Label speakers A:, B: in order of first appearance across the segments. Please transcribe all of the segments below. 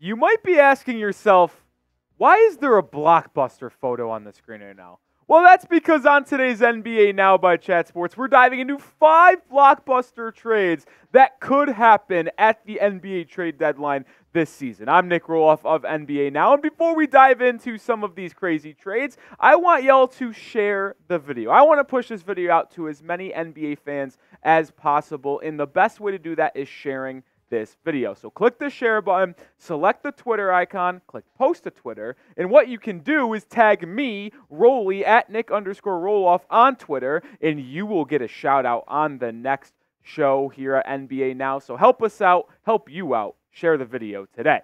A: You might be asking yourself, why is there a blockbuster photo on the screen right now? Well, that's because on today's NBA Now by Chat Sports, we're diving into 5 blockbuster trades that could happen at the NBA trade deadline this season. I'm Nic Rohloff of NBA Now, and before we dive into some of these crazy trades, I want y'all to share the video. I want to push this video out to as many NBA fans as possible, and the best way to do that is sharing this video. So click the share button, select the Twitter icon, click post to Twitter, and what you can do is tag me, Rolly, at Nic_Rohloff on Twitter, and you will get a shout out on the next show here at NBA Now. So help us out, help you out, share the video today.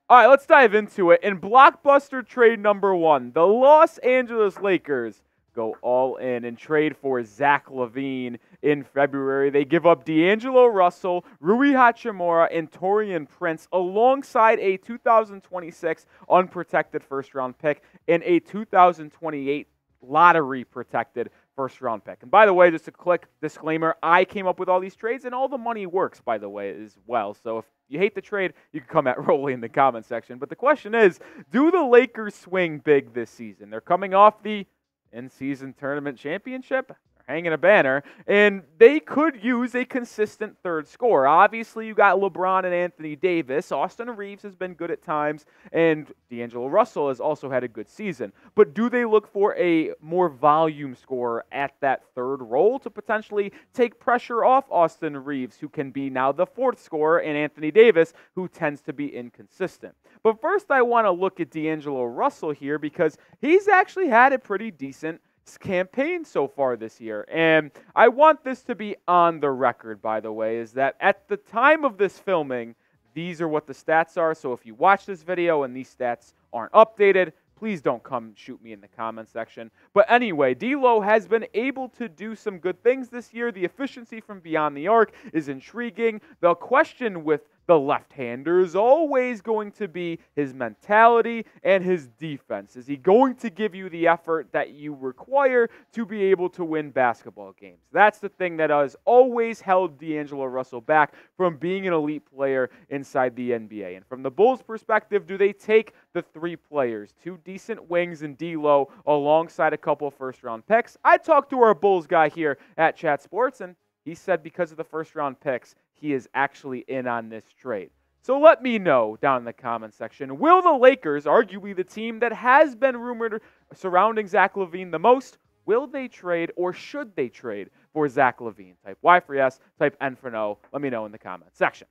A: All right, let's dive into it. In blockbuster trade number 1, the Los Angeles Lakers go all in and trade for Zach LaVine in February. They give up D'Angelo Russell, Rui Hachimara, and Taurean Prince alongside a 2026 unprotected first-round pick and a 2028 lottery-protected first-round pick. And by the way, just a quick disclaimer, I came up with all these trades, and all the money works, by the way, as well. So if you hate the trade, you can come at Rolly in the comment section. But the question is, do the Lakers swing big this season? They're coming off the in-season tournament championship, hanging a banner, and they could use a consistent third scorer. Obviously, you got LeBron and Anthony Davis. Austin Reeves has been good at times, and D'Angelo Russell has also had a good season. But do they look for a more volume scorer at that third role to potentially take pressure off Austin Reeves, who can be now the fourth scorer, and Anthony Davis, who tends to be inconsistent? But first, I want to look at D'Angelo Russell here because he's actually had a pretty decent campaign so far this year. And I want this to be on the record, by the way, is that at the time of this filming, these are what the stats are. So if you watch this video and these stats aren't updated, please don't come shoot me in the comment section. But anyway, D'Lo has been able to do some good things this year. The efficiency from beyond the arc is intriguing. The question with the left-hander is always going to be his mentality and his defense. Is he going to give you the effort that you require to be able to win basketball games? That's the thing that has always held D'Angelo Russell back from being an elite player inside the NBA. And from the Bulls' perspective, do they take the 3 players, 2 decent wings and D'Lo alongside a couple first-round picks? I talked to our Bulls guy here at Chat Sports, and he said because of the first-round picks, he is actually in on this trade. So let me know down in the comment section, will the Lakers, arguably the team that has been rumored surrounding Zach LaVine the most, will they trade or should they trade for Zach LaVine? Type Y for yes, type N for no. Let me know in the comment section.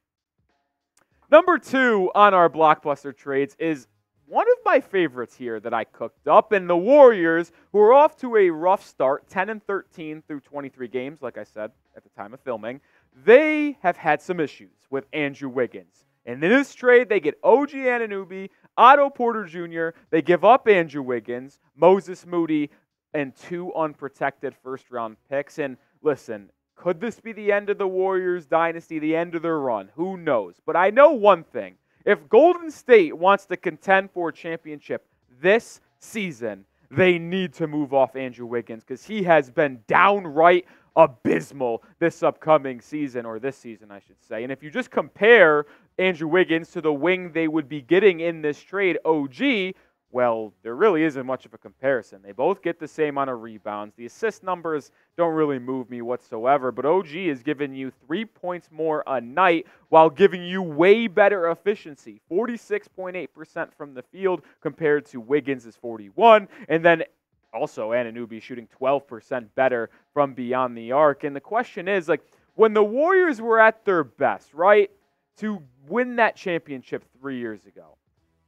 A: Number 2 on our blockbuster trades is one of my favorites here that I cooked up, and the Warriors, who are off to a rough start, 10-13 through 23 games, like I said at the time of filming, they have had some issues with Andrew Wiggins. And in this trade, they get OG Anunoby, Otto Porter Jr., they give up Andrew Wiggins, Moses Moody, and 2 unprotected first-round picks. And listen, could this be the end of the Warriors dynasty, the end of their run? Who knows? But I know one thing. If Golden State wants to contend for a championship this season, they need to move off Andrew Wiggins because he has been downright abysmal this upcoming season, or this season, I should say. And if you just compare Andrew Wiggins to the wing they would be getting in this trade, OG, well, there really isn't much of a comparison. They both get the same amount of rebounds. The assist numbers don't really move me whatsoever, but OG is giving you 3 points more a night while giving you way better efficiency, 46.8% from the field compared to Wiggins' 41, and then also Anunoby shooting 12% better from beyond the arc. And the question is, like, when the Warriors were at their best, right, to win that championship 3 years ago,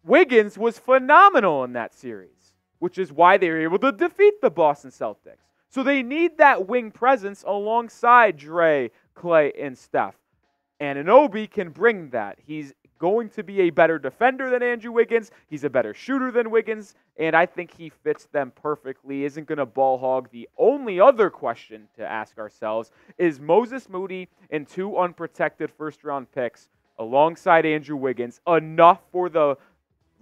A: Wiggins was phenomenal in that series, which is why they were able to defeat the Boston Celtics. So they need that wing presence alongside Dre, Clay, and Steph. Anunoby can bring that. He's going to be a better defender than Andrew Wiggins. He's a better shooter than Wiggins, and I think he fits them perfectly. Isn't going to ball hog. The only other question to ask ourselves is Moses Moody and 2 unprotected first-round picks alongside Andrew Wiggins enough for the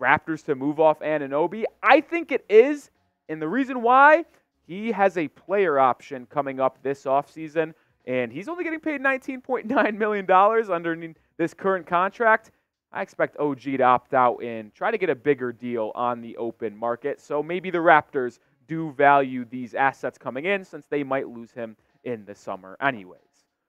A: Raptors to move off Anunoby? I think it is, and the reason why, he has a player option coming up this offseason, and he's only getting paid $19.9 million under this current contract. I expect OG to opt out and try to get a bigger deal on the open market. So maybe the Raptors do value these assets coming in since they might lose him in the summer anyways.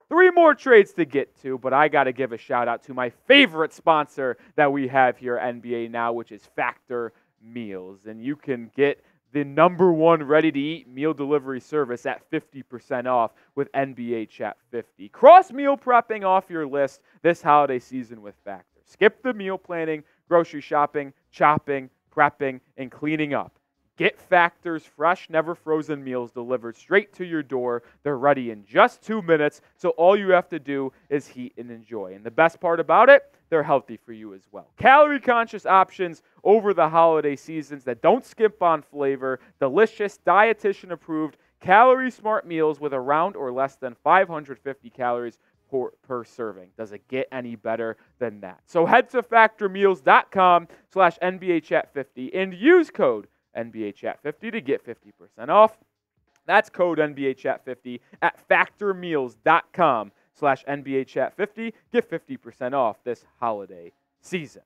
A: 3 more trades to get to, but I got to give a shout out to my favorite sponsor that we have here at NBA Now, which is Factor Meals. And you can get the #1 ready-to-eat meal delivery service at 50% off with NBA Chat 50. Cross meal prepping off your list this holiday season with Factor. Skip the meal planning, grocery shopping, chopping, prepping, and cleaning up. Get Factor's fresh, never frozen meals delivered straight to your door. They're ready in just 2 minutes, so all you have to do is heat and enjoy. And the best part about it, they're healthy for you as well. Calorie-conscious options over the holiday seasons that don't skimp on flavor, delicious, dietitian-approved, calorie-smart meals with around or less than 550 calories per serving. Does it get any better than that? So head to factormeals.com/NBAChat50 and use code NBAChat50 to get 50% off. That's code NBAChat50 at factormeals.com/NBAChat50. Get 50% off this holiday season.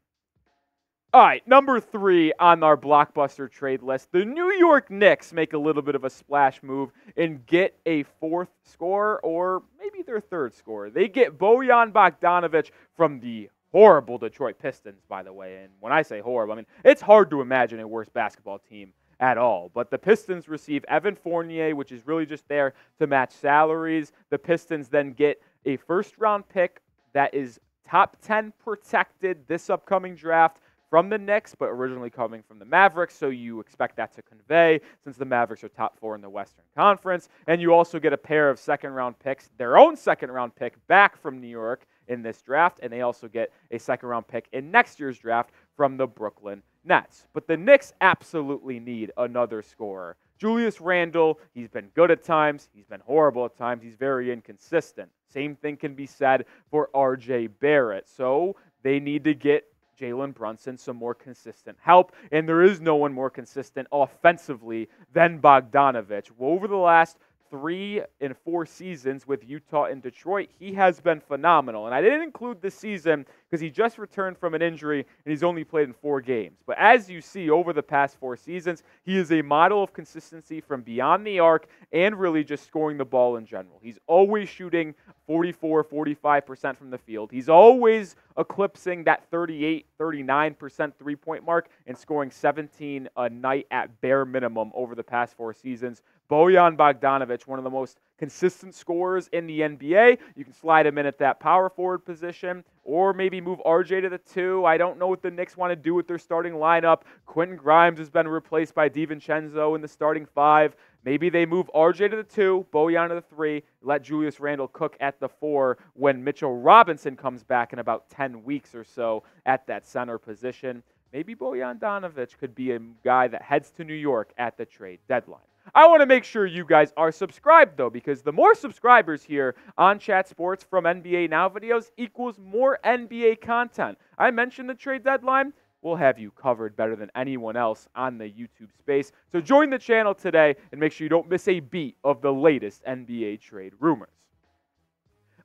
A: All right, number 3 on our blockbuster trade list. The New York Knicks make a little bit of a splash move and get a 4th scorer, or maybe their 3rd scorer. They get Bojan Bogdanovic from the horrible Detroit Pistons, by the way. And when I say horrible, I mean, it's hard to imagine a worse basketball team at all. But the Pistons receive Evan Fournier, which is really just there to match salaries. The Pistons then get a 1st-round pick that is top 10 protected this upcoming draft from the Knicks, but originally coming from the Mavericks, so you expect that to convey since the Mavericks are top 4 in the Western Conference. And you also get a pair of 2nd-round picks, their own 2nd-round pick back from New York in this draft, and they also get a 2nd-round pick in next year's draft from the Brooklyn Nets. But the Knicks absolutely need another scorer. Julius Randle, he's been good at times, he's been horrible at times, he's very inconsistent. Same thing can be said for RJ Barrett. So they need to get Jalen Brunson some more consistent help, and there is no one more consistent offensively than Bogdanovic. Over the last 3 and 4 seasons with Utah and Detroit, he has been phenomenal. And I didn't include this season because he just returned from an injury and he's only played in 4 games. But as you see over the past 4 seasons, he is a model of consistency from beyond the arc and really just scoring the ball in general. He's always shooting 44, 45% from the field. He's always eclipsing that 38, 39% three-point mark and scoring 17 a night at bare minimum over the past 4 seasons. Bojan Bogdanovic, one of the most consistent scorers in the NBA. You can slide him in at that power forward position or maybe move RJ to the 2. I don't know what the Knicks want to do with their starting lineup. Quentin Grimes has been replaced by DiVincenzo in the starting 5. Maybe they move RJ to the 2, Bojan to the 3, let Julius Randle cook at the 4 when Mitchell Robinson comes back in about 10 weeks or so at that center position. Maybe Bojan Bogdanovic could be a guy that heads to New York at the trade deadline. I want to make sure you guys are subscribed, though, because the more subscribers here on Chat Sports from NBA Now videos equals more NBA content. I mentioned the trade deadline. We'll have you covered better than anyone else on the YouTube space. So join the channel today and make sure you don't miss a beat of the latest NBA trade rumors.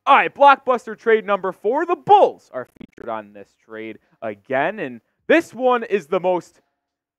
A: All right, blockbuster trade number 4. The Bulls are featured on this trade again, and this one is the most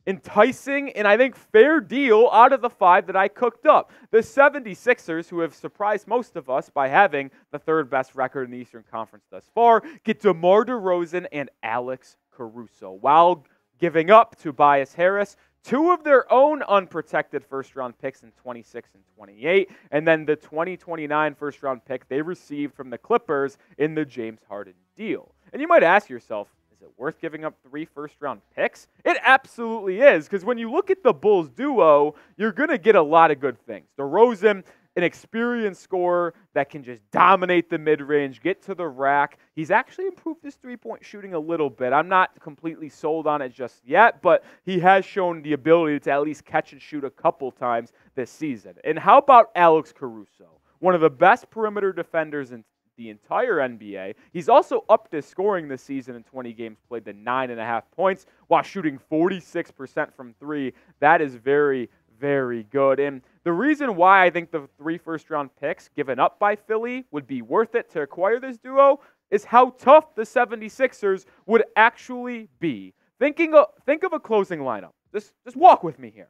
A: enticing and I think fair deal out of the 5 that I cooked up. The 76ers, who have surprised most of us by having the 3rd best record in the Eastern Conference thus far, get DeMar DeRozan and Alex Caruso, while giving up Tobias Harris, 2 of their own unprotected first-round picks in 26 and 28, and then the 2029 first-round pick they received from the Clippers in the James Harden deal. And you might ask yourself, is it worth giving up 3 first-round picks? It absolutely is, because when you look at the Bulls duo, you're going to get a lot of good things. DeRozan, an experienced scorer that can just dominate the mid-range, get to the rack. He's actually improved his three-point shooting a little bit. I'm not completely sold on it just yet, but he has shown the ability to at least catch and shoot a couple times this season. And how about Alex Caruso, one of the best perimeter defenders in the entire NBA. He's also upped his scoring this season in 20 games played to 9.5 points while shooting 46% from 3. That is very, very good. And the reason why I think the 3 first-round picks given up by Philly would be worth it to acquire this duo, is how tough the 76ers would actually be. Think of a closing lineup. Just walk with me here.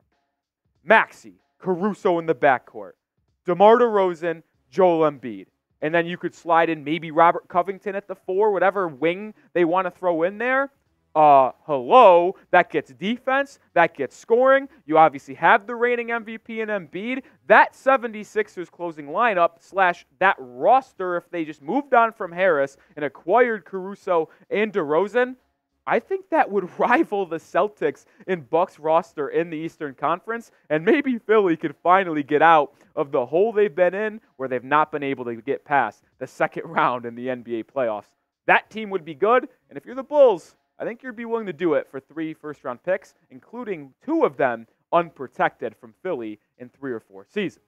A: Maxey, Caruso in the backcourt, DeMar DeRozan, Joel Embiid. And then you could slide in maybe Robert Covington at the 4, whatever wing they want to throw in there. Hello, that gets defense, that gets scoring. You obviously have the reigning MVP in Embiid. That 76ers closing lineup / that roster, if they just moved on from Harris and acquired Caruso and DeRozan, I think that would rival the Celtics in Bucks roster in the Eastern Conference, and maybe Philly could finally get out of the hole they've been in where they've not been able to get past the second round in the NBA playoffs. That team would be good, and if you're the Bulls, I think you'd be willing to do it for 3 first-round picks, including 2 of them unprotected from Philly in 3 or 4 seasons.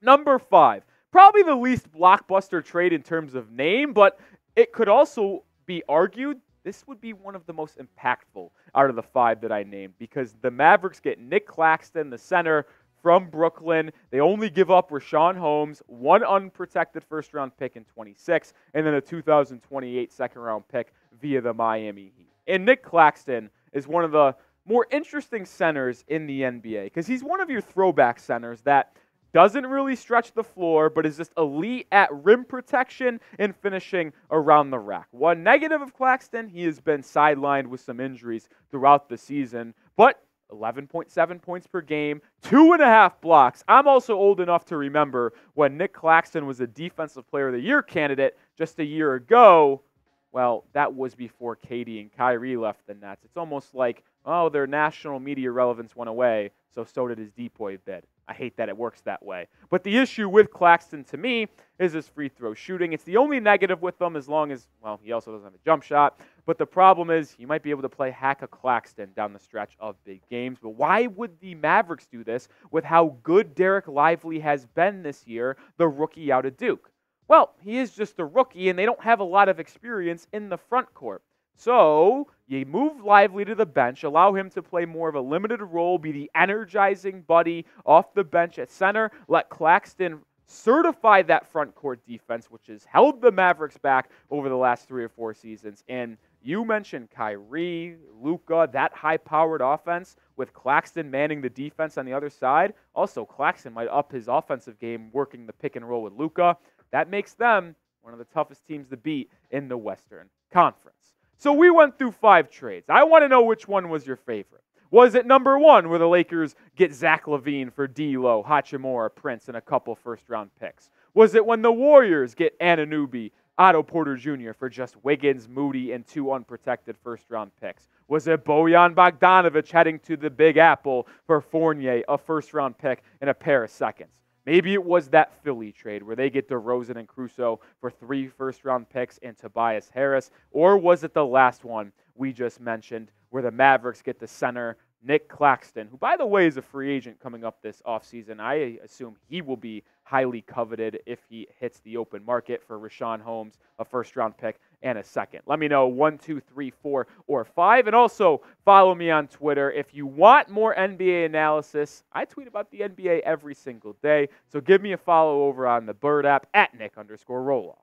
A: Number 5, probably the least blockbuster trade in terms of name, but it could also be argued this would be one of the most impactful out of the 5 that I named, because the Mavericks get Nic Claxton, the center from Brooklyn. They only give up Richaun Holmes, 1 unprotected first-round pick in 26, and then a 2028 second-round pick via the Miami Heat. And Nic Claxton is one of the more interesting centers in the NBA, because he's one of your throwback centers that doesn't really stretch the floor, but is just elite at rim protection and finishing around the rack. One negative of Claxton, he has been sidelined with some injuries throughout the season, but 11.7 points per game, 2.5 blocks. I'm also old enough to remember when Nic Claxton was a Defensive Player of the Year candidate just a year ago. Well, that was before KD and Kyrie left the Nets. It's almost like, oh, their national media relevance went away, so did his depoy bid. I hate that it works that way. But the issue with Claxton, to me, is his free throw shooting. It's the only negative with him, as long as, well, he also doesn't have a jump shot. But the problem is you might be able to play hack a Claxton down the stretch of big games. But why would the Mavericks do this with how good Derek Lively has been this year, the rookie out of Duke? Well, he is just a rookie, and they don't have a lot of experience in the front court. So you move Lively to the bench, allow him to play more of a limited role, be the energizing buddy off the bench at center, let Claxton certify that front court defense, which has held the Mavericks back over the last 3 or 4 seasons. And you mentioned Kyrie, Luka, that high-powered offense with Claxton manning the defense on the other side. Also, Claxton might up his offensive game working the pick and roll with Luka. That makes them one of the toughest teams to beat in the Western Conference. So we went through 5 trades. I want to know which one was your favorite. Was it number 1, where the Lakers get Zach LaVine for D'Lo, Hachimara, Prince, and a couple first-round picks? Was it when the Warriors get Anunoby, Otto Porter Jr. for just Wiggins, Moody, and 2 unprotected first-round picks? Was it Bojan Bogdanovic heading to the Big Apple for Fournier, a first-round pick, and a pair of seconds? Maybe it was that Philly trade where they get DeRozan and Caruso for 3 first-round picks and Tobias Harris. Or was it the last one we just mentioned where the Mavericks get the center, Nic Claxton, who, by the way, is a free agent coming up this offseason. I assume he will be highly coveted if he hits the open market for Richaun Holmes, a first-round pick, and a second. Let me know 1, 2, 3, 4, or 5. And also follow me on Twitter. If you want more NBA analysis, I tweet about the NBA every single day. So give me a follow over on the Bird app at Nic_Rohloff.